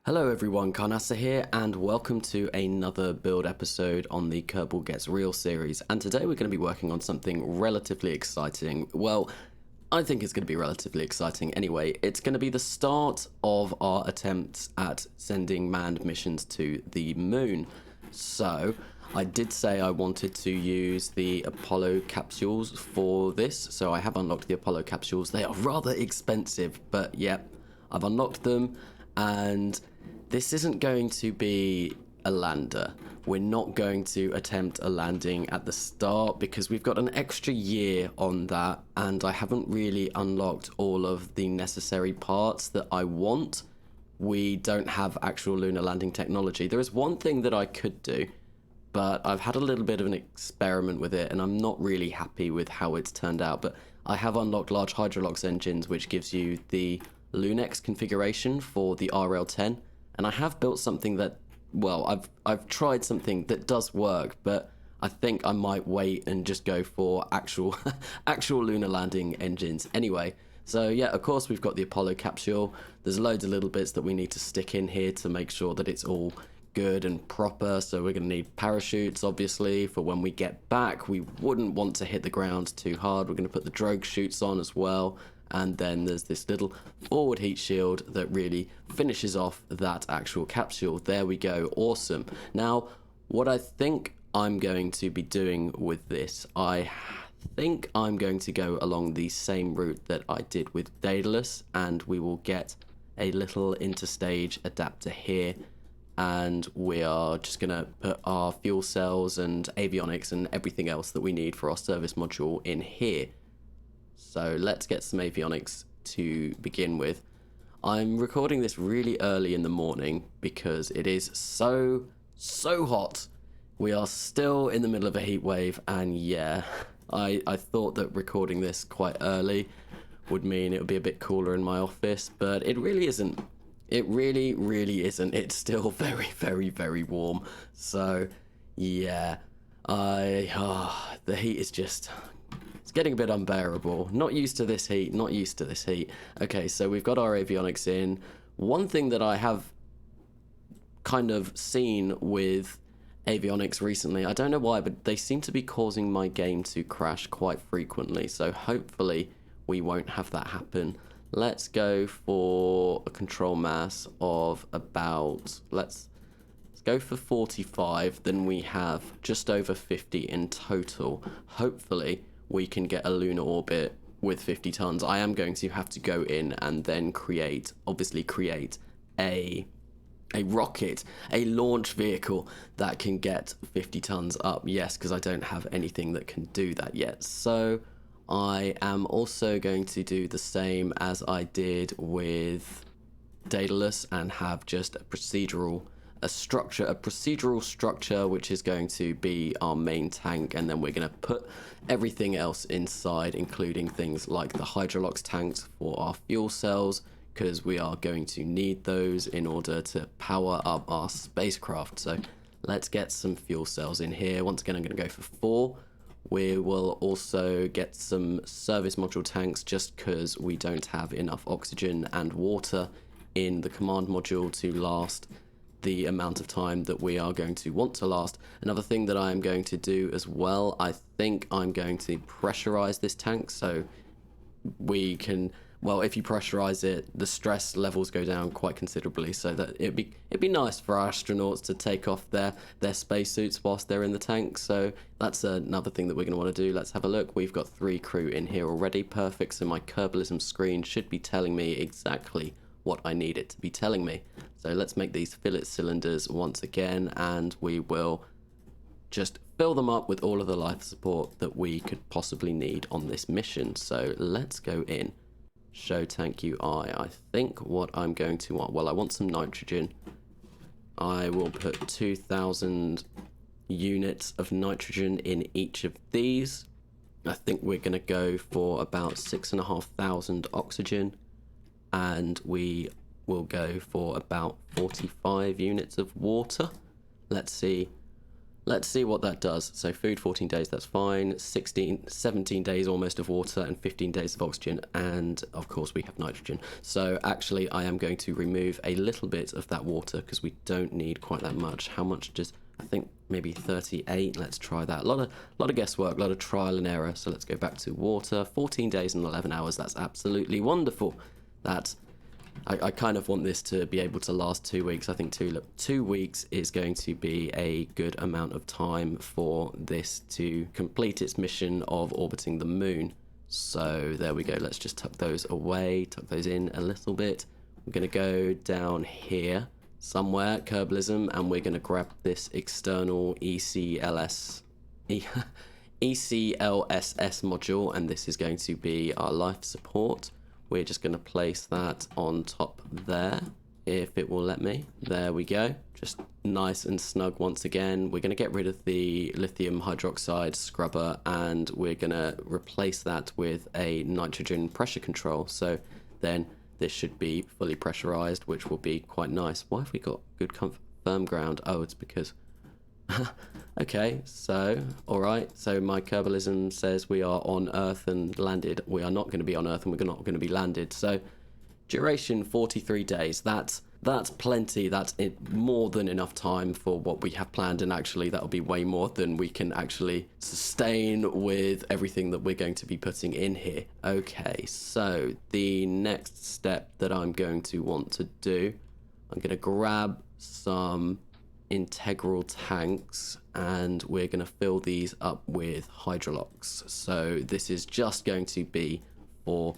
Hello everyone, Karnasa here, and welcome to another build episode on the Kerbal Gets Real series. And today we're going to be working on something relatively exciting. Well, I think it's going to be relatively exciting anyway. It's going to be the start of our attempts at sending manned missions to the moon. So, I did say I wanted to use the Apollo capsules for this, so I have unlocked the Apollo capsules. They are rather expensive, but yeah, I've unlocked them, and this isn't going to be a lander. We're not going to attempt a landing at the start because we've got an extra year on that, and I haven't really unlocked all of the necessary parts that I want. We don't have actual lunar landing technology. There is one thing that I could do, but I've had a little bit of an experiment with it and I'm not really happy with how it's turned out. But I have unlocked large Hydrolox engines, which gives you the Lunex configuration for the RL10. And I have built something that, well, I've tried something that does work, but I think I might wait and just go for actual lunar landing engines anyway. So yeah, of course we've got the Apollo capsule. There's loads of little bits that we need to stick in here to make sure that it's all good and proper. So we're going to need parachutes, obviously, for when we get back. We wouldn't want to hit the ground too hard. We're going to put the drogue chutes on as well. And then there's this little forward heat shield that really finishes off that actual capsule. There we go. Awesome. Now, what I think I'm going to be doing with this, I think I'm going to go along the same route that I did with Daedalus, and we will get a little interstage adapter here, and we are just going to put our fuel cells and avionics and everything else that we need for our service module in here. So let's get some avionics to begin with. I'm recording this really early in the morning because it is so hot. We are still in the middle of a heat wave, and yeah, I thought that recording this quite early would mean it would be a bit cooler in my office, but it really isn't. It really isn't. It's still very warm. So yeah, the heat is just... it's getting a bit unbearable. Not used to this heat, Okay, so we've got our avionics in. One thing that I have kind of seen with avionics recently, I don't know why, but they seem to be causing my game to crash quite frequently. So hopefully we won't have that happen. Let's go for a control mass of about, let's go for 45. Then we have just over 50 in total. Hopefully we can get a lunar orbit with 50 tons. I am going to have to go in and then create a rocket, a launch vehicle that can get 50 tons up. Yes, because I don't have anything that can do that yet. So I am also going to do the same as I did with Daedalus and have just a procedural structure, which is going to be our main tank, and then we're going to put everything else inside, including things like the Hydrolox tanks for our fuel cells, because we are going to need those in order to power up our spacecraft. So let's get some fuel cells in here. Once again, I'm going to go for 4. We will also get some service module tanks just because we don't have enough oxygen and water in the command module to last the amount of time that we are going to want to last. Another thing that I am going to do as well, I think I'm going to pressurize this tank so we can, well, if you pressurize it, the stress levels go down quite considerably, so that it'd be nice for our astronauts to take off their spacesuits whilst they're in the tank. So that's another thing that we're going to want to do. Let's have a look. We've got 3 crew in here already. Perfect. So my Kerbalism screen should be telling me exactly what I need it to be telling me. So let's make these fillet cylinders once again, and we will just fill them up with all of the life support that we could possibly need on this mission. So let's go in. Show tank UI. I think what I'm going to want, well, I want some nitrogen. I will put 2,000 units of nitrogen in each of these. I think we're going to go for about 6,500 oxygen, and we will go for about 45 units of water. Let's see. let's see what that does. So food 14 days, that's fine. 17 days almost of water and 15 days of oxygen, and of course we have nitrogen. So actually I am going to remove a little bit of that water because we don't need quite that much. How much does, I think maybe 38. Let's try that. A lot of guesswork, a lot of trial and error. So let's go back to water. 14 days and 11 hours. That's absolutely wonderful. I kind of want this to be able to last 2 weeks. I think 2 weeks is going to be a good amount of time for this to complete its mission of orbiting the moon. So there we go. Let's just tuck those away, tuck those in a little bit. We're going to go down here somewhere, Kerbalism, and we're going to grab this external ECLSS module, and this is going to be our life support. We're just going to place that on top there, if it will let me. There we go. Just nice and snug once again. We're going to get rid of the lithium hydroxide scrubber, and we're going to replace that with a nitrogen pressure control. So then this should be fully pressurized, which will be quite nice. Why have we got good firm ground? Oh, it's because... Okay, so, alright, so my Kerbalism says we are on Earth and landed. We are not going to be on Earth and we're not going to be landed. So, duration 43 days. That's plenty. That's more than enough time for what we have planned, and actually that'll be way more than we can actually sustain with everything that we're going to be putting in here. Okay, so the next step that I'm going to want to do, I'm going to grab some integral tanks and we're going to fill these up with hydrolox. So this is just going to be for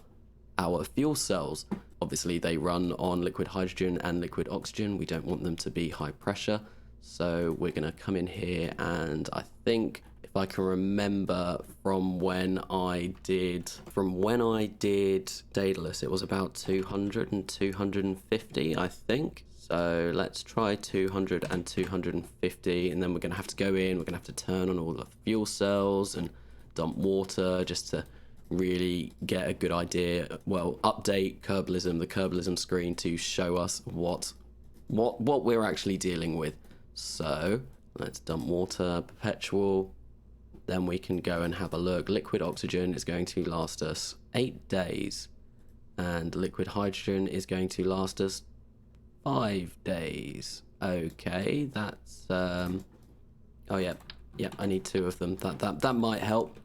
our fuel cells. Obviously they run on liquid hydrogen and liquid oxygen. We don't want them to be high pressure, so we're going to come in here, and I think if I can remember from when I did Daedalus, it was about 200 and 250, I think. So let's try 200 and 250, and then we're going to have to go in, we're going to have to turn on all the fuel cells and dump water just to really get a good idea. Well, update the Kerbalism screen to show us what we're actually dealing with. So let's dump water, perpetual. Then we can go and have a look. Liquid oxygen is going to last us 8 days, and liquid hydrogen is going to last us 5 days. Okay, that's oh yeah, I need 2 of them. That might help.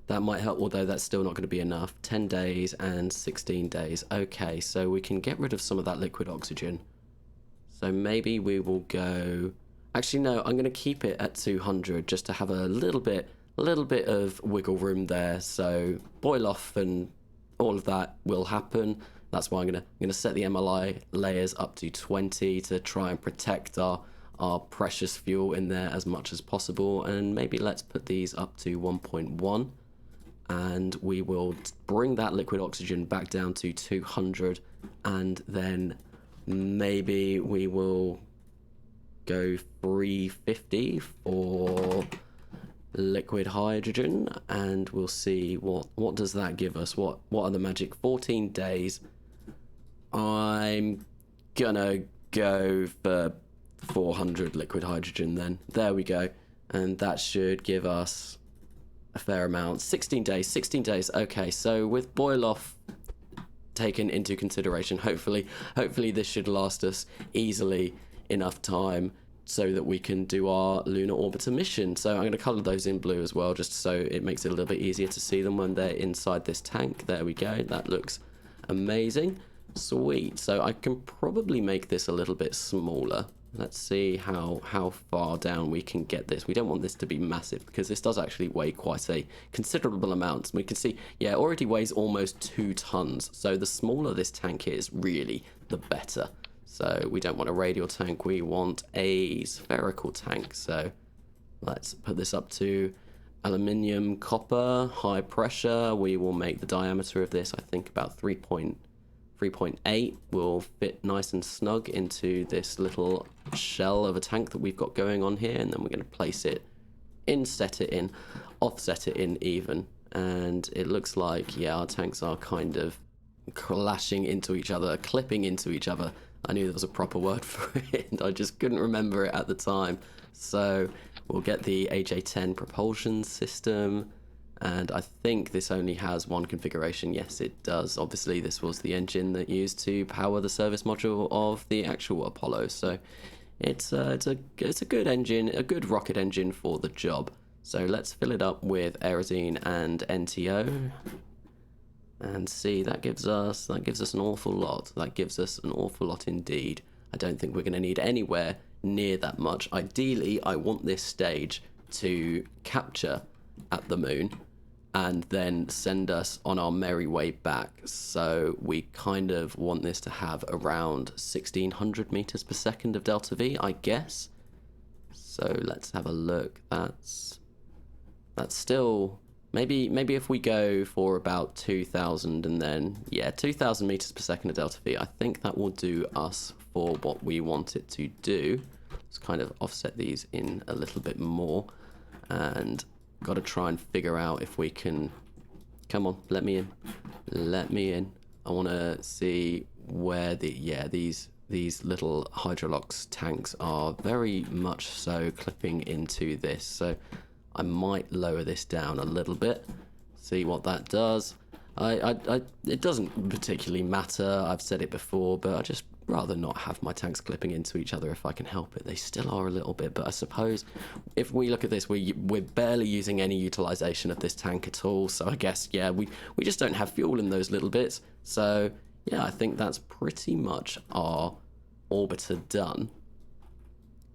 That might help, although that's still not going to be enough. 10 days and 16 days. Okay, so we can get rid of some of that liquid oxygen. So maybe we will go... Actually, no, I'm going to keep it at 200 just to have a little bit of wiggle room there. So boil off and all of that will happen. That's why I'm gonna set the MLI layers up to 20 to try and protect our precious fuel in there as much as possible. And maybe let's put these up to 1.1, and we will bring that liquid oxygen back down to 200, and then maybe we will go 350 for liquid hydrogen, and we'll see what does that give us. What are the magic 14 days? I'm gonna go for 400 liquid hydrogen then. There we go. And that should give us a fair amount. 16 days. Okay, so with boil off taken into consideration, hopefully this should last us easily enough time so that we can do our lunar orbiter mission. So I'm going to color those in blue as well, just so it makes it a little bit easier to see them when they're inside this tank. There we go. That looks amazing. Sweet. So I can probably make this a little bit smaller. Let's see how far down we can get this. We don't want this to be massive because this does actually weigh quite a considerable amount. We can see, yeah, it already weighs almost 2 tons. So the smaller this tank is, really, the better. So we don't want a radial tank, we want a spherical tank. So let's put this up to aluminium, copper, high pressure. We will make the diameter of this, I think, about 3.8 will fit nice and snug into this little shell of a tank that we've got going on here, and then we're going to place it, inset it in, offset it in even, and it looks like, yeah, our tanks are kind of clashing into each other, clipping into each other. I knew there was a proper word for it, and I just couldn't remember it at the time. So We'll get the AJ10 propulsion system, and I think this only has one configuration. Yes, it does. Obviously, this was the engine that used to power the service module of the actual Apollo, so it's a good engine, a good rocket engine for the job. So let's fill it up with Aerosine and NTO, and see, that gives us an awful lot. That gives us an awful lot indeed. I don't think we're going to need anywhere near that much. Ideally, I want this stage to capture at the moon and then send us on our merry way back. So we kind of want this to have around 1600 meters per second of delta V, I guess. So let's have a look. That's still, maybe if we go for about 2000 and then, yeah, 2000 meters per second of delta V, I think that will do us for what we want it to do. Let's kind of offset these in a little bit more, and got to try and figure out if we can, come on, let me in. I want to see where these little Hydrolox tanks are very much so clipping into this, so I might lower this down a little bit, see what that does. It doesn't particularly matter, I've said it before, but I just rather not have my tanks clipping into each other if I can help it. They still are a little bit, but I suppose if we look at this, we're barely using any utilization of this tank at all, so I guess, yeah, we just don't have fuel in those little bits. So yeah, I think that's pretty much our orbiter done.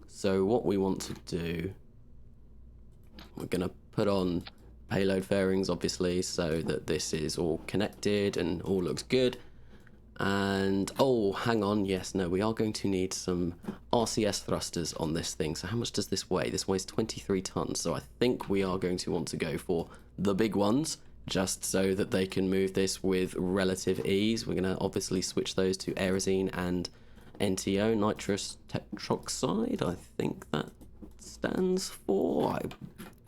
So what we want to do, we're going to put on payload fairings, obviously, so that this is all connected and all looks good. And, oh, hang on, yes, no, we are going to need some RCS thrusters on this thing. So how much does this weigh? This weighs 23 tons, so I think we are going to want to go for the big ones, just so that they can move this with relative ease. We're going to obviously switch those to Aerosine and NTO, nitrous tetroxide, I think that stands for. I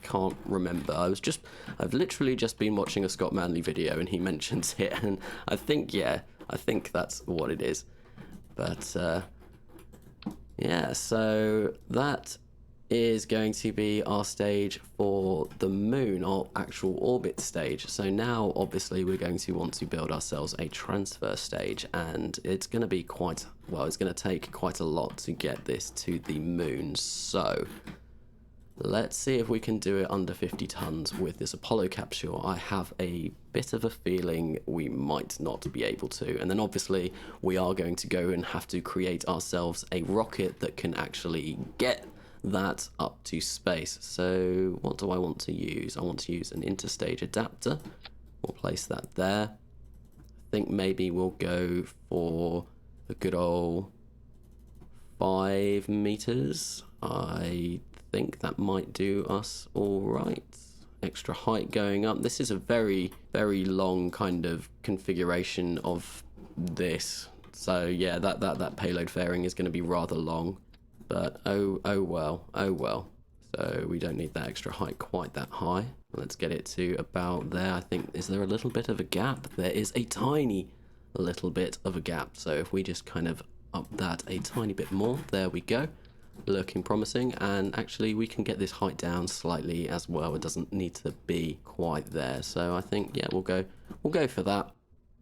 can't remember. I've literally just been watching a Scott Manley video and he mentions it, and I think that's what it is. But yeah, so that is going to be our stage for the moon, our actual orbit stage. So now obviously we're going to want to build ourselves a transfer stage, and it's going to be it's going to take quite a lot to get this to the moon. So let's see if we can do it under 50 tons with this Apollo capsule. I have a bit of a feeling we might not be able to. And then obviously we are going to go and have to create ourselves a rocket that can actually get that up to space. So what do I want to use? I want to use an interstage adapter. We'll place that there. I think maybe we'll go for a good old 5 meters. I think that might do us all right. Extra height going up. This is a very, very long kind of configuration of this. So yeah, that payload fairing is going to be rather long. But oh well. So we don't need that extra height quite that high. Let's get it to about there. I think, is there a little bit of a gap? There is a tiny little bit of a gap. So if we just kind of up that a tiny bit more, there we go. Looking promising, and actually we can get this height down slightly as well. It doesn't need to be quite there. So I think, yeah, we'll go for that.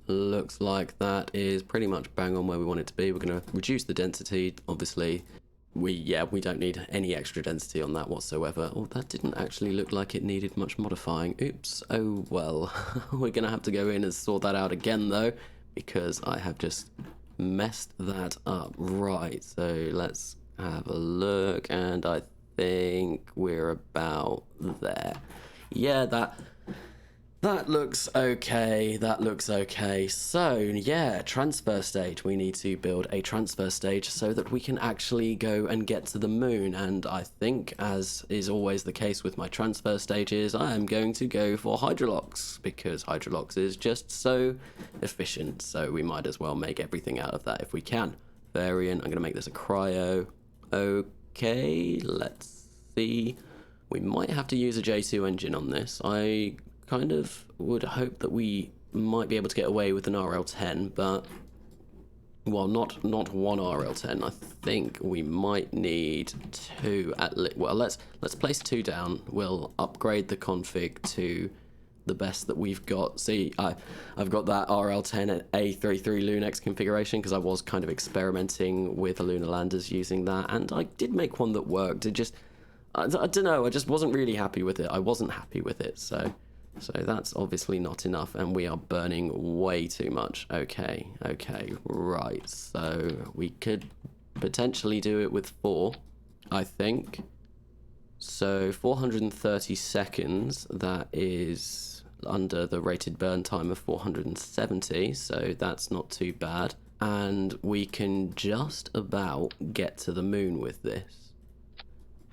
Looks like that is pretty much bang on where we want it to be. We're going to reduce the density, obviously. We don't need any extra density on that whatsoever. Oh, that didn't actually look like it needed much modifying. Oops, oh well. We're going to have to go in and sort that out again though, because I have just messed that up. Right, so let's have a look, and I think we're about there. Yeah, that looks okay. That looks okay. So yeah, transfer stage. We need to build a transfer stage so that we can actually go and get to the moon. And I think, as is always the case with my transfer stages, I am going to go for Hydrolox, because Hydrolox is just so efficient. So we might as well make everything out of that if we can. Variant. I'm going to make this a cryo. Okay, let's see. We might have to use a J2 engine on this. I kind of would hope that we might be able to get away with an RL10, but well, not one RL10. I think we might need two well, let's place two down. We'll upgrade the config to the best that we've got. See, I've got that RL10 at A33 Lunex configuration because I was kind of experimenting with the lunar landers using that, and I did make one that worked. It just, I don't know, I just wasn't really happy with it. I wasn't happy with it, so that's obviously not enough, and we are burning way too much. Okay, right. So we could potentially do it with 4, I think. So 430 seconds, that is under the rated burn time of 470, so that's not too bad. And we can just about get to the moon with this.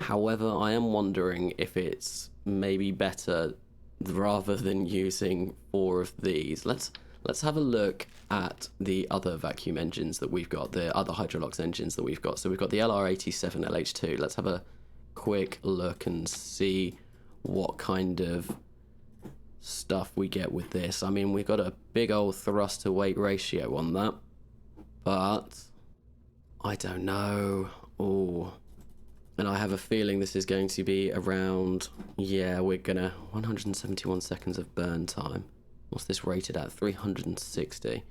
However, I am wondering if it's maybe better, rather than using 4 of these, let's have a look at the other vacuum engines that we've got, the other Hydrolox engines that we've got. So we've got the LR87 LH2. Let's have a quick look and see what kind of stuff we get with this. I mean, we've got a big old thrust to weight ratio on that, but I don't know. Oh, and I have a feeling this is going to be around, yeah, we're gonna 171 seconds of burn time. What's this rated at? 360.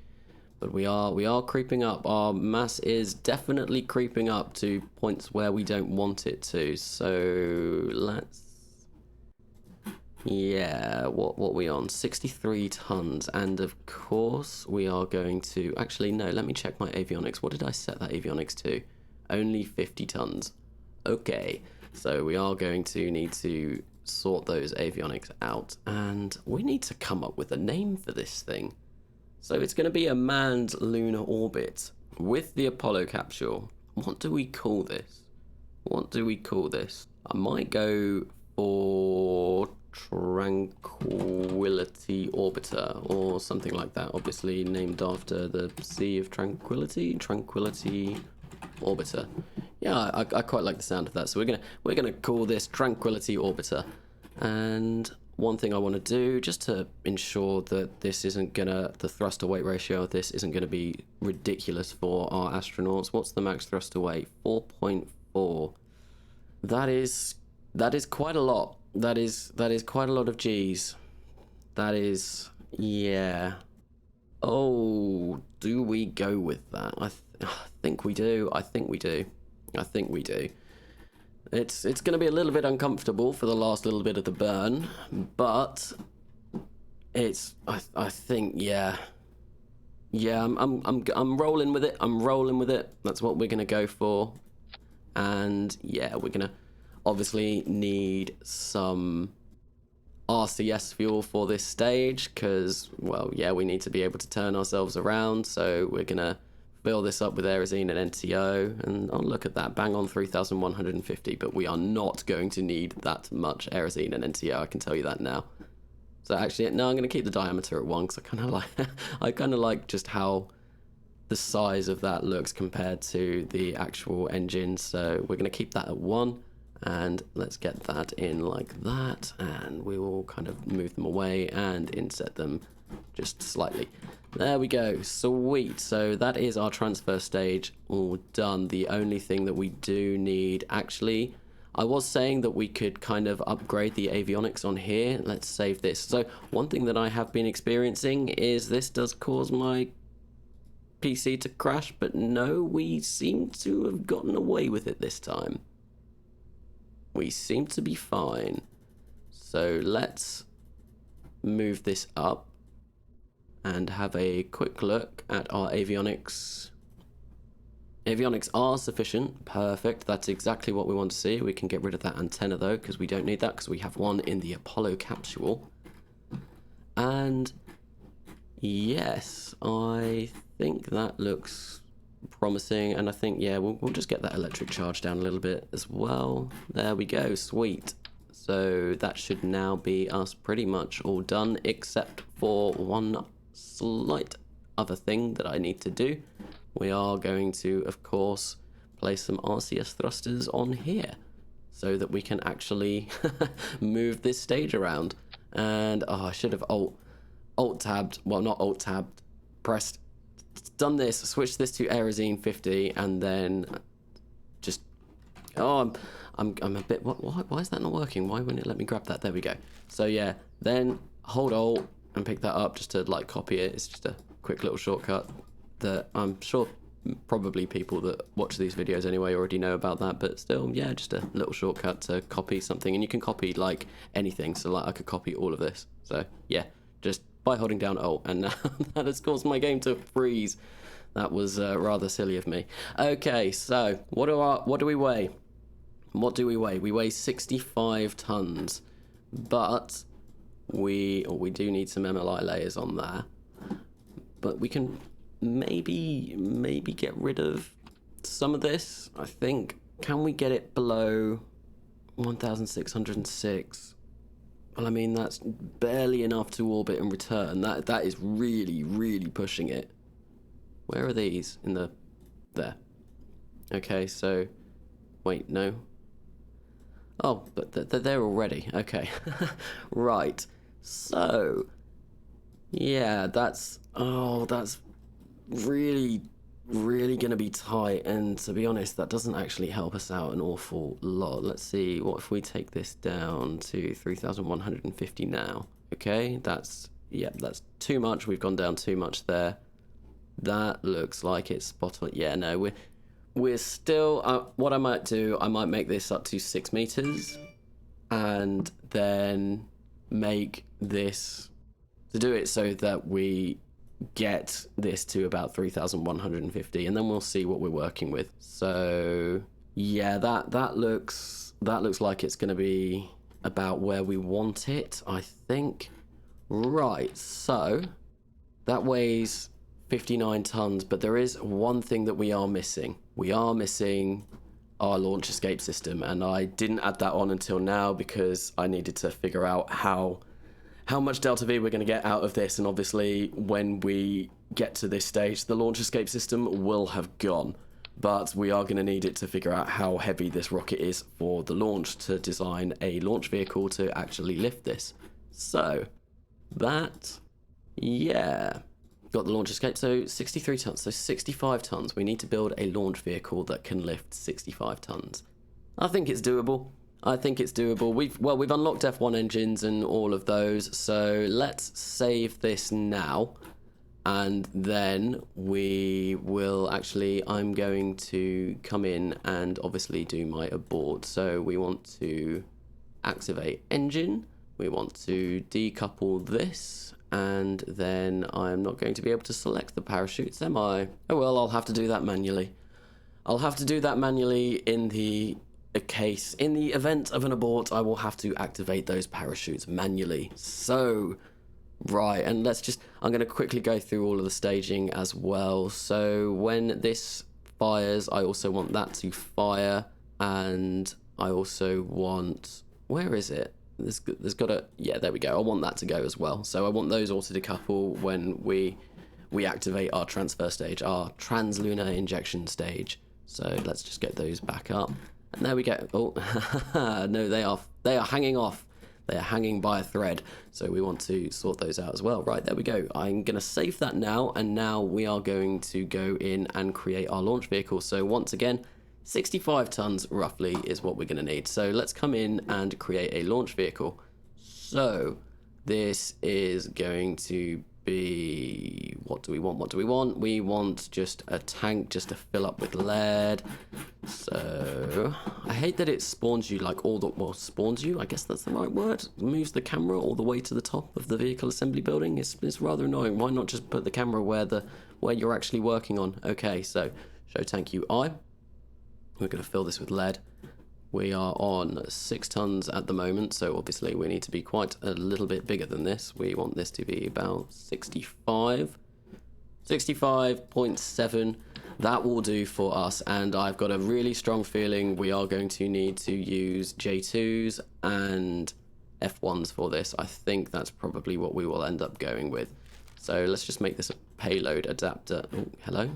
But we are creeping up. Our mass is definitely creeping up to points where we don't want it to. So let's, yeah, what we on? 63 tons. And of course we are going to, actually no, let me check my avionics. What did I set that avionics to? Only 50 tons. Okay, so we are going to need to sort those avionics out, and we need to come up with a name for this thing. So it's going to be a manned lunar orbit with the Apollo capsule. What do we call this? I might go for Tranquility Orbiter or something like that, obviously named after the Sea of Tranquility Orbiter. Yeah, I quite like the sound of that. So we're gonna call this Tranquility Orbiter. And one thing I want to do, just to ensure that this isn't gonna, the thrust to weight ratio of this isn't gonna be ridiculous for our astronauts. What's the max thrust to weight? 4.4. That is quite a lot. That is quite a lot of G's. That is, yeah. Oh, do we go with that? I think we do. It's going to be a little bit uncomfortable for the last little bit of the burn, but it's, I think, yeah, I'm rolling with it. That's what we're going to go for. And yeah, we're going to obviously need some RCS fuel for this stage because, well, yeah, we need to be able to turn ourselves around. So we're going to fill this up with aerosine and NTO, and oh, look at that, bang on 3,150, but we are not going to need that much aerosine and NTO, I can tell you that now. So actually, no, I'm going to keep the diameter at 1 because I kind of like just how the size of that looks compared to the actual engine. So we're going to keep that at 1, and let's get that in like that, and we will kind of move them away and inset them just slightly. There we go, sweet. So that is our transfer stage all done. The only thing that we do need, actually, I was saying that we could kind of upgrade the avionics on here. Let's save this. So one thing that I have been experiencing is this does cause my PC to crash, but no, we seem to have gotten away with it this time. We seem to be fine. So let's move this up and have a quick look at our avionics. Avionics are sufficient. Perfect. That's exactly what we want to see. We can get rid of that antenna though, because we don't need that because we have one in the Apollo capsule. And yes, I think that looks promising, and I think, yeah, we'll just get that electric charge down a little bit as well. There we go, sweet. So that should now be us pretty much all done, except for one slight other thing that I need to do. We are going to, of course, place some RCS thrusters on here so that we can actually move this stage around. And oh, I should have alt tabbed, well, not alt tabbed, pressed done this, switched this to Aerosine 50, and then just, oh, I'm a bit, why is that not working? Why wouldn't it let me grab that? There we go. So yeah, then hold Alt and pick that up just to like copy it. It's just a quick little shortcut that I'm sure probably people that watch these videos anyway already know about that, but still, yeah, just a little shortcut to copy something, and you can copy like anything. So like I could copy all of this. So yeah, just by holding down Alt, and now that has caused my game to freeze. That was rather silly of me. Okay, so what do we weigh? What do we weigh? We weigh 65 tons, but we do need some MLI layers on there. But we can maybe get rid of some of this, I think. Can we get it below 1,606? Well, I mean, that's barely enough to orbit and return. That is really pushing it. Where are these? In the... there. Okay, so... wait, no. Oh, but they're there already. Okay. Right. So... yeah, that's... oh, that's really gonna be tight, and to be honest, that doesn't actually help us out an awful lot. Let's see, what if we take this down to 3,150 now? Okay, that's too much. We've gone down too much there. That looks like it's spot on. Yeah, no, we're still, what I might do, I might make this up to 6 meters, and then make this, to do it so that we get this to about 3,150, and then we'll see what we're working with. So yeah, that looks like it's going to be about where we want it, I think. Right, so that weighs 59 tons, but there is one thing that we are missing. We are missing our launch escape system, and I didn't add that on until now because I needed to figure out how much delta V we're going to get out of this, and obviously when we get to this stage the launch escape system will have gone, but we are going to need it to figure out how heavy this rocket is for the launch, to design a launch vehicle to actually lift this. So that, yeah, got the launch escape. So 63 tons, so 65 tons. We need to build a launch vehicle that can lift 65 tons. I think it's doable. We've unlocked F1 engines and all of those, so let's save this now, and then we will actually, I'm going to come in and obviously do my abort. So we want to activate engine, we want to decouple this, and then I'm not going to be able to select the parachutes, am I? Oh well, I'll have to do that manually. In the event of an abort, I will have to activate those parachutes manually. So, right, and I'm going to quickly go through all of the staging as well. So when this fires, I also want that to fire, and I also want, where is it? There's got a, yeah, there we go. I want that to go as well. So I want those all to decouple when we activate our transfer stage, our translunar injection stage. So let's just get those back up. And there we go. Oh, no, they are hanging off. They are hanging by a thread. So we want to sort those out as well. Right, there we go. I'm going to save that now. And now we are going to go in and create our launch vehicle. So once again, 65 tons roughly is what we're going to need. So let's come in and create a launch vehicle. So this is going to be, what do we want? We want just a tank just to fill up with lead. So I hate that it spawns you like spawns you, I guess that's the right word, moves the camera all the way to the top of the vehicle assembly building. It's rather annoying. Why not just put the camera where you're actually working on? Okay, so show tank UI, we're going to fill this with lead. We are on 6 tons at the moment, so obviously we need to be quite a little bit bigger than this. We want this to be about 65.7. That will do for us, and I've got a really strong feeling we are going to need to use J2s and F1s for this. I think that's probably what we will end up going with. So let's just make this a payload adapter. Oh, hello,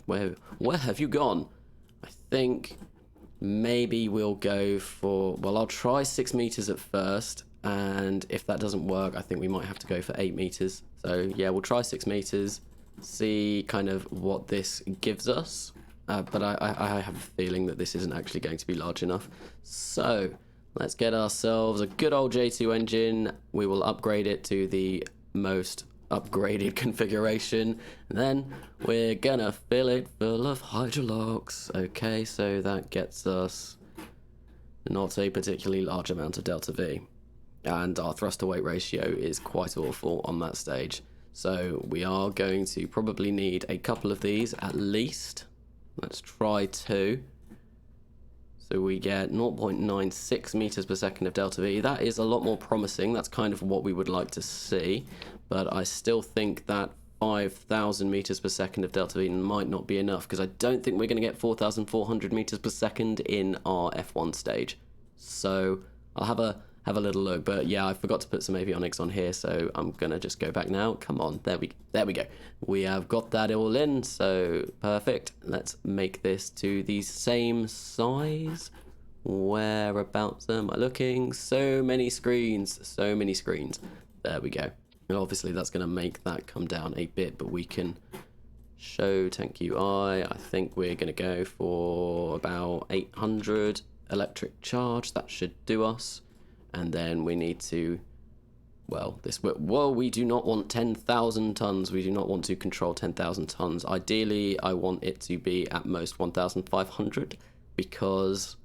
where have you gone? I think maybe we'll go for, well, I'll try 6 meters at first, and if that doesn't work, I think we might have to go for 8 meters. So yeah, we'll try 6 meters, see kind of what this gives us. But I have a feeling that this isn't actually going to be large enough. So let's get ourselves a good old J2 engine. We will upgrade it to the most upgraded configuration, and then we're gonna fill it full of hydrolox. Okay, so that gets us not a particularly large amount of delta V, and our thrust to weight ratio is quite awful on that stage. So we are going to probably need a couple of these at least. Let's try 2. So we get 0.96 meters per second of delta V. That is a lot more promising. That's kind of what we would like to see. But I still think that 5,000 meters per second of delta V might not be enough, because I don't think we're going to get 4,400 meters per second in our F1 stage. So I'll have a little look. But yeah, I forgot to put some avionics on here, so I'm gonna just go back now. Come on, there we go. We have got that all in, so perfect. Let's make this to the same size. Whereabouts am I looking? So many screens. There we go. And obviously that's gonna make that come down a bit, but we can show tank UI. I think we're gonna go for about 800 electric charge. That should do us. And then we need to, we do not want 10,000 tons. We do not want to control 10,000 tons. Ideally, I want it to be at most 1,500, because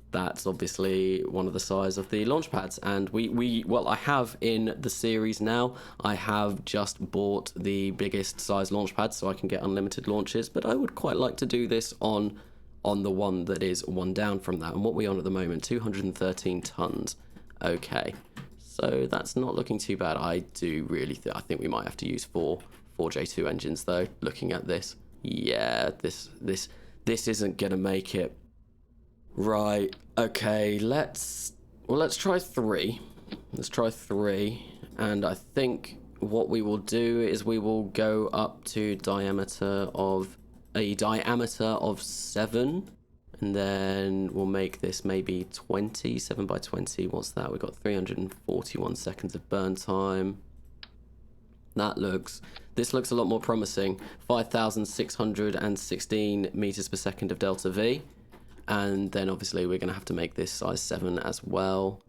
that's obviously one of the size of the launch pads. And I have in the series now, I have just bought the biggest size launch pad so I can get unlimited launches, but I would quite like to do this on the one that is one down from that. And what we're on at the moment, 213 tons. Okay, so that's not looking too bad. I do really I think we might have to use four J2 engines though. Looking at this, yeah, this isn't gonna make it. Right. Okay. Let's try 3. Let's try 3, and I think what we will do is we will go up to diameter of 7. And then we'll make this maybe 7 by 20. What's that? We've got 341 seconds of burn time. This looks a lot more promising. 5,616 meters per second of delta V. And then obviously we're going to have to make this size 7 as well.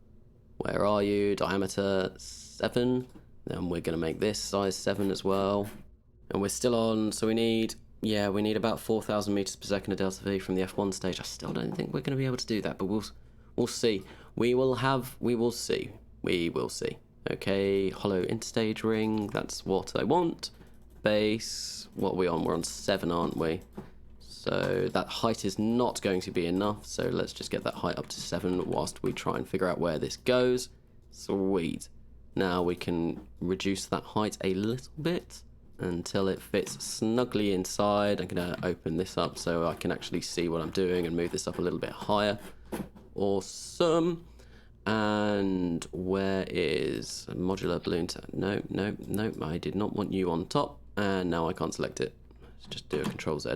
Where are you? Diameter 7. Then we're going to make this size 7 as well. And we're still on, so we need about 4,000 meters per second of delta V from the F1 stage. I still don't think we're going to be able to do that, but we'll see. We will see. Okay, hollow interstage ring. That's what I want. Base. What are we on? We're on 7, aren't we? So that height is not going to be enough. So let's just get that height up to 7 whilst we try and figure out where this goes. Sweet. Now we can reduce that height a little bit until it fits snugly inside. I'm going to open this up so I can actually see what I'm doing and move this up a little bit higher. Awesome. And where is modular balloon? No, I did not want you on top. And now I can't select it. Let's just do a Control Z.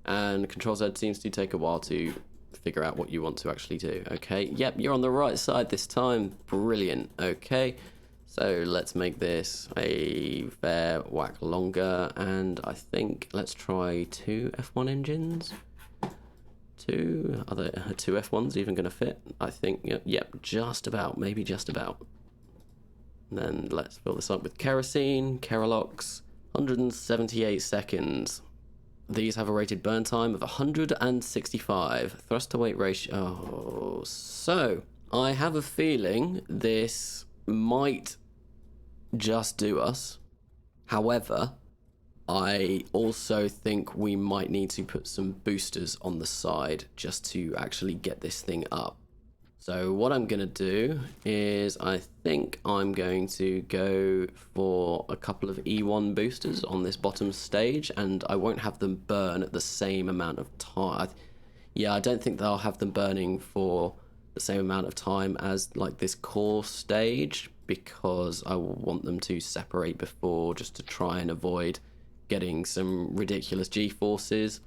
And Control Z seems to take a while to figure out what you want to actually do. Okay, yep, you're on the right side this time. Brilliant. Okay. So let's make this a fair whack longer, and I think let's try 2 F1 engines. 2 F1s even going to fit? I think, yep, just about, maybe just about. And then let's fill this up with kerosene, Keralox, 178 seconds. These have a rated burn time of 165. Thrust to weight ratio. Oh, so I have a feeling this might just do us. However, I also think we might need to put some boosters on the side just to actually get this thing up. So what I'm going to do is I think I'm going to go for a couple of E1 boosters on this bottom stage, and I won't have them burn at the same amount of time. Yeah, I don't think they'll have them burning for the same amount of time as like this core stage, because I want them to separate before, just to try and avoid getting some ridiculous G-forces.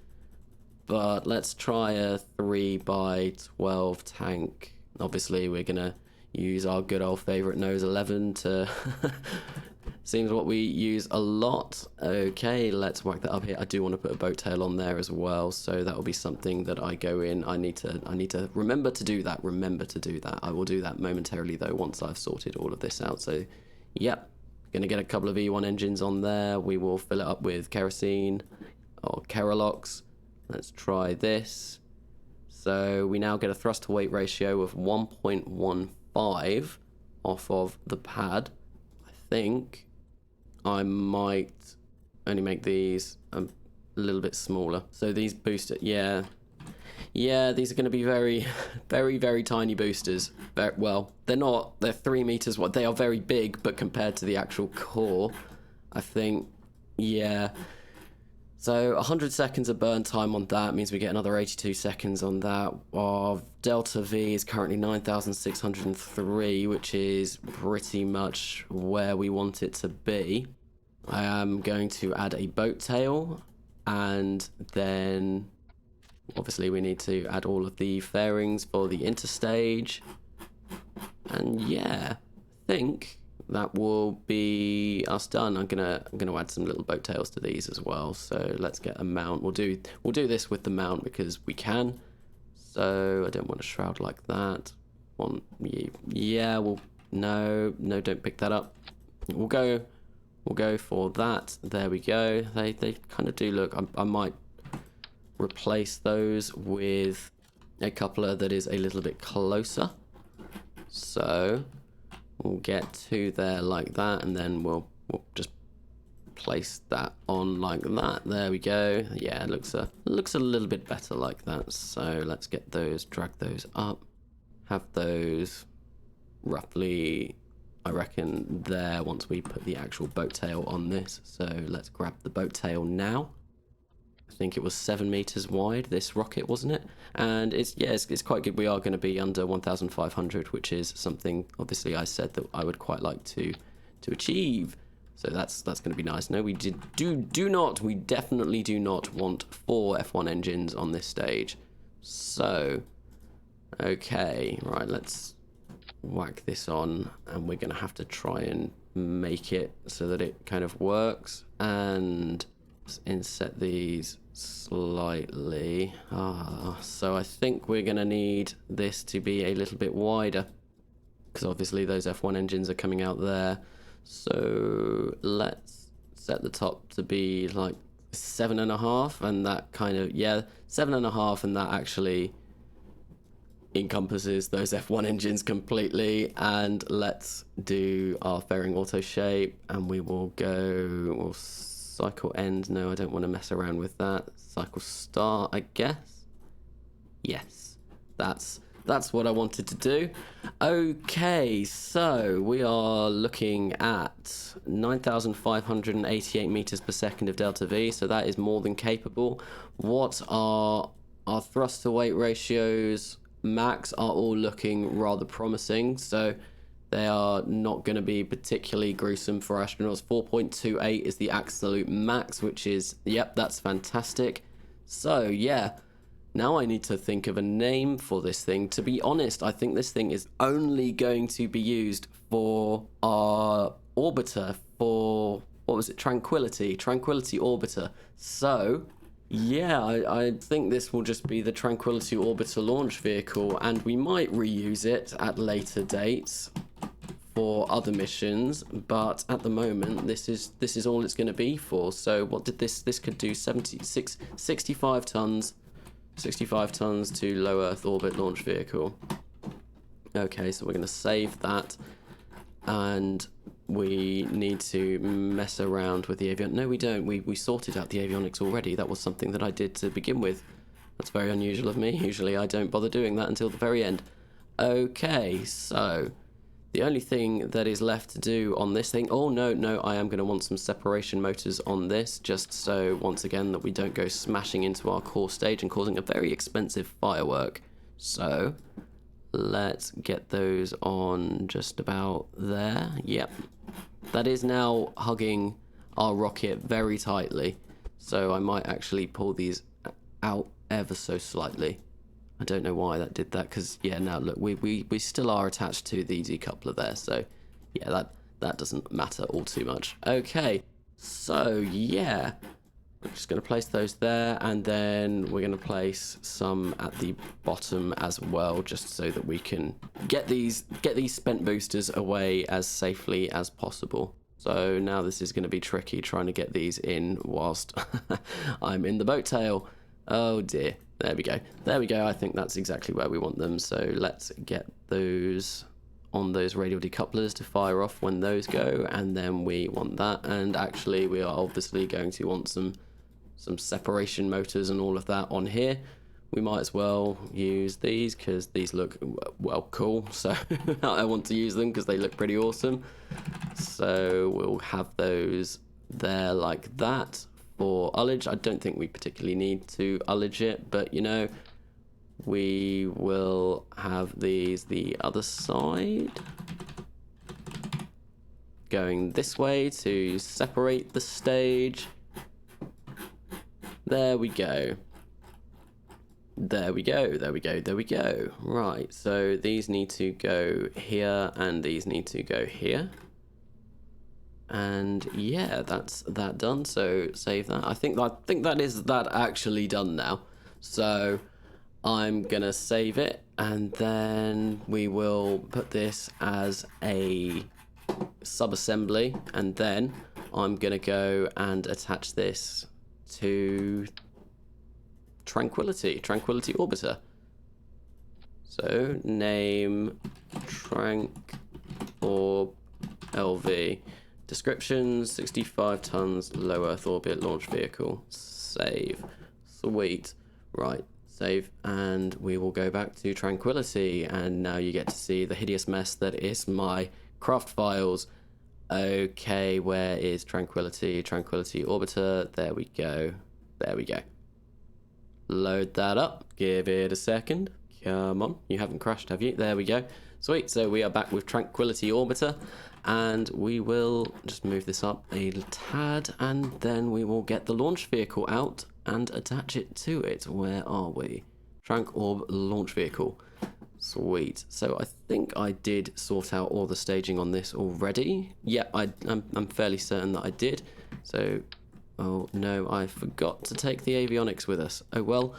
But let's try a 3x12 tank. Obviously we're gonna use our good old favorite nose 11 to seems what we use a lot. Okay, let's whack that up here. I do want to put a boat tail on there as well, so that will be something that I go in. I need to remember to do that. I will do that momentarily though once I've sorted all of this out. So yep, gonna get a couple of E1 engines on there. We will fill it up with kerosene or Keralox. Let's try this. So we now get a thrust to weight ratio of 1.15 off of the pad. I think I might only make these a little bit smaller. So these booster, yeah, these are going to be very, very tiny boosters. Well, they're not, they're 3 meters wide. They are very big, but compared to the actual core, I think, yeah. So 100 seconds of burn time on that means we get another 82 seconds on that. Our delta V is currently 9,603, which is pretty much where we want it to be. I am going to add a boat tail, and then obviously we need to add all of the fairings for the interstage. And yeah, I think that will be us done. I'm gonna add some little boat tails to these as well. So let's get a mount. We'll do this with the mount because we can. So I don't want a shroud like that. Yeah. Well, no, don't pick that up. We'll go for that. There we go. They kind of do look. I might replace those with a coupler that is a little bit closer. So we'll get to there like that, and then we'll just place that on like that. There we go. Yeah, it looks a little bit better like that. So let's get those, drag those up, have those roughly, I reckon, there once we put the actual boat tail on this. So let's grab the boat tail now. I think it was 7 meters wide, this rocket, wasn't it? And it's quite good. We are going to be under 1,500, which is something obviously I said that I would quite like to achieve. So that's going to be nice. No, we we definitely do not want 4 F1 engines on this stage. So okay, right, let's whack this on, and we're going to have to try and make it so that it kind of works. And inset these slightly. So I think we're going to need this to be a little bit wider, because obviously those F1 engines are coming out there. So let's set the top to be like 7.5, and that kind of, yeah, 7.5, and that actually encompasses those F1 engines completely. And let's do our fairing auto shape, and we'll cycle end. No, I don't want to mess around with that. Cycle start, I guess. Yes, that's what I wanted to do. Okay, so we are looking at 9,588 meters per second of delta V, so that is more than capable. What are our thrust to weight ratios? Max are all looking rather promising, so they are not going to be particularly gruesome for astronauts. 4.28 is the absolute max, which is, yep, that's fantastic. So yeah, now I need to think of a name for this thing. To be honest, I think this thing is only going to be used for our orbiter, for, what was it, Tranquility Orbiter. So yeah, I think this will just be the Tranquility Orbiter launch vehicle, and we might reuse it at later dates for other missions, but at the moment this is all it's going to be for. So what did this could do? 65 tons to low Earth orbit launch vehicle. Okay, so we're going to save that, and we need to mess around with the avionics. No, we don't. We sorted out the avionics already. That was something that I did to begin with. That's very unusual of me. Usually I don't bother doing that until the very end. Okay, so the only thing that is left to do on this thing... Oh, no, I am going to want some separation motors on this, just so, once again, that we don't go smashing into our core stage and causing a very expensive firework. So let's get those on just about there. Yep. That is now hugging our rocket very tightly, so I might actually pull these out ever so slightly. I don't know why that did that, because yeah, now look, we still are attached to the decoupler there, so yeah, that doesn't matter all too much. Okay, so yeah, we're just going to place those there, and then we're going to place some at the bottom as well, just so that we can get these spent boosters away as safely as possible. So now this is going to be tricky trying to get these in whilst I'm in the boat tail. Oh dear. There we go. There we go. I think that's exactly where we want them. So let's get those on those radial decouplers to fire off when those go, and then we want that. And actually we are obviously going to want some separation motors and all of that on here. We might as well use these because these look, well, cool. So I want to use them because they look pretty awesome. So we'll have those there like that. For ullage, I don't think we particularly need to ullage it, but you know, we will have these the other side, going this way to separate the stage. There we go. There we go, there we go, there we go. Right, so these need to go here and these need to go here. And yeah, that's that done. So save that. I think that is that actually done now. So I'm gonna save it, and then we will put this as a sub-assembly, and then I'm gonna go and attach this to Tranquility Orbiter. So name Tranq Orb LV. Description, 65 tons, low Earth orbit launch vehicle. Save. Sweet. Right, save, and we will go back to Tranquility, and now you get to see the hideous mess that is my craft files. Okay, where is Tranquility Orbiter? There we go. There we go. Load that up. Give it a second. Come on. You haven't crashed, have you? There we go. Sweet. So we are back with Tranquility Orbiter, and we will just move this up a tad, and then we will get the launch vehicle out and attach it to it. Where are we? Tranq Orb launch vehicle. Sweet. So I think I did sort out all the staging on this already. Yeah, I'm fairly certain that I did. So, oh no, I forgot to take the avionics with us. Oh well.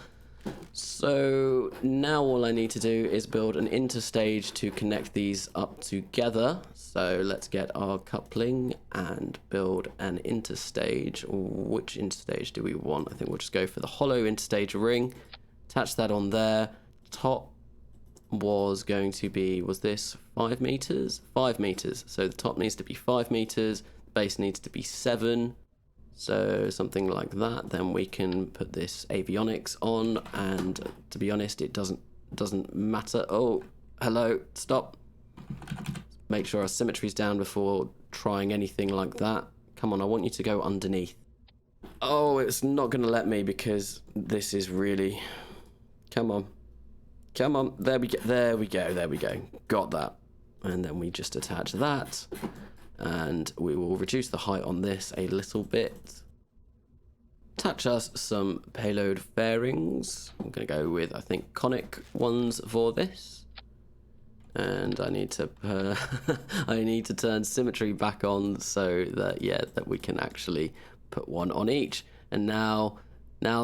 So now all I need to do is build an interstage to connect these up together. So let's get our coupling and build an interstage. Which interstage do we want? I think we'll just go for the hollow interstage ring. Attach that on there. Top was going to be, was this 5 meters? 5 meters. So the top needs to be 5 meters. Base needs to be 7. So something like that, then we can put this avionics on, and to be honest, it doesn't matter. Oh, hello, stop. Make sure our symmetry's down before trying anything like that. Come on, I want you to go underneath. Oh, it's not going to let me because this is really... Come on. Come on, there we go, there we go, there we go. Got that. And then we just attach that. And we will reduce the height on this a little bit. Attach us some payload fairings. I'm going to go with, I think, conic ones for this. And I need to I need to turn symmetry back on so that, yeah, that we can actually put one on each. And now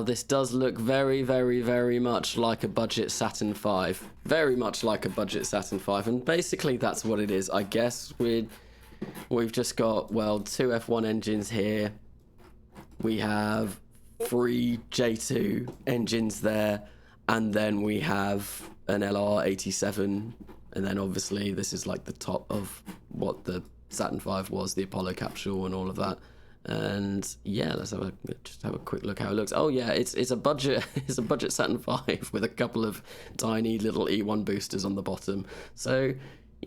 this does look very, very, very much like a budget Saturn V. Very much like a budget Saturn V. And basically that's what it is. I guess we've just got, well, 2 F1 engines here. We have 3 J2 engines there. And then we have an LR87. And then obviously this is like the top of what the Saturn V was, the Apollo capsule and all of that. And yeah, let's just have a quick look how it looks. Oh yeah, it's a budget it's a budget Saturn V with a couple of tiny little E1 boosters on the bottom. So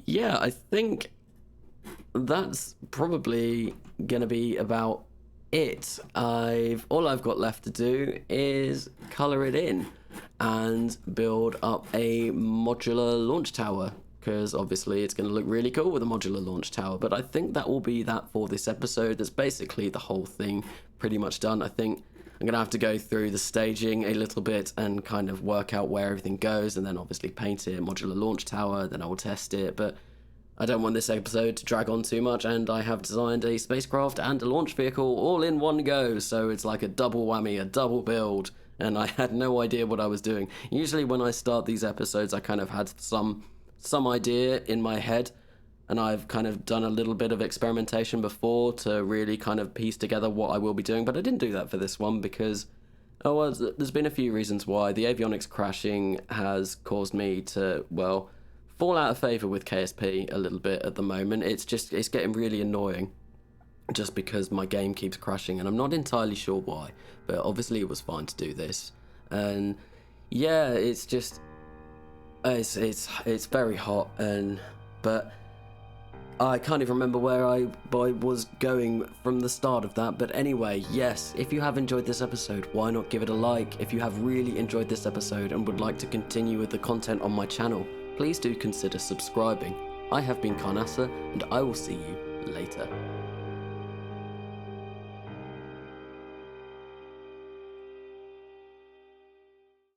yeah, I think that's probably gonna be about it. All I've got left to do is color it in and build up a modular launch tower, because obviously it's going to look really cool with a modular launch tower. But I think that will be that for this episode. That's basically the whole thing pretty much done. I think I'm going to have to go through the staging a little bit and kind of work out where everything goes, and then obviously paint it, modular launch tower, then I will test it. But I don't want this episode to drag on too much, and I have designed a spacecraft and a launch vehicle all in one go, so it's like a double whammy, a double build, and I had no idea what I was doing. Usually when I start these episodes, I kind of had some idea in my head, and I've kind of done a little bit of experimentation before to really kind of piece together what I will be doing, but I didn't do that for this one because, there's been a few reasons why. The avionics crashing has caused me to, fall out of favour with KSP a little bit at the moment. It's getting really annoying just because my game keeps crashing and I'm not entirely sure why, but obviously it was fine to do this. And yeah, it's very hot, but I can't even remember where I was going from the start of that. But anyway, yes, if you have enjoyed this episode, why not give it a like? If you have really enjoyed this episode and would like to continue with the content on my channel, please do consider subscribing. I have been Karnasa, and I will see you later.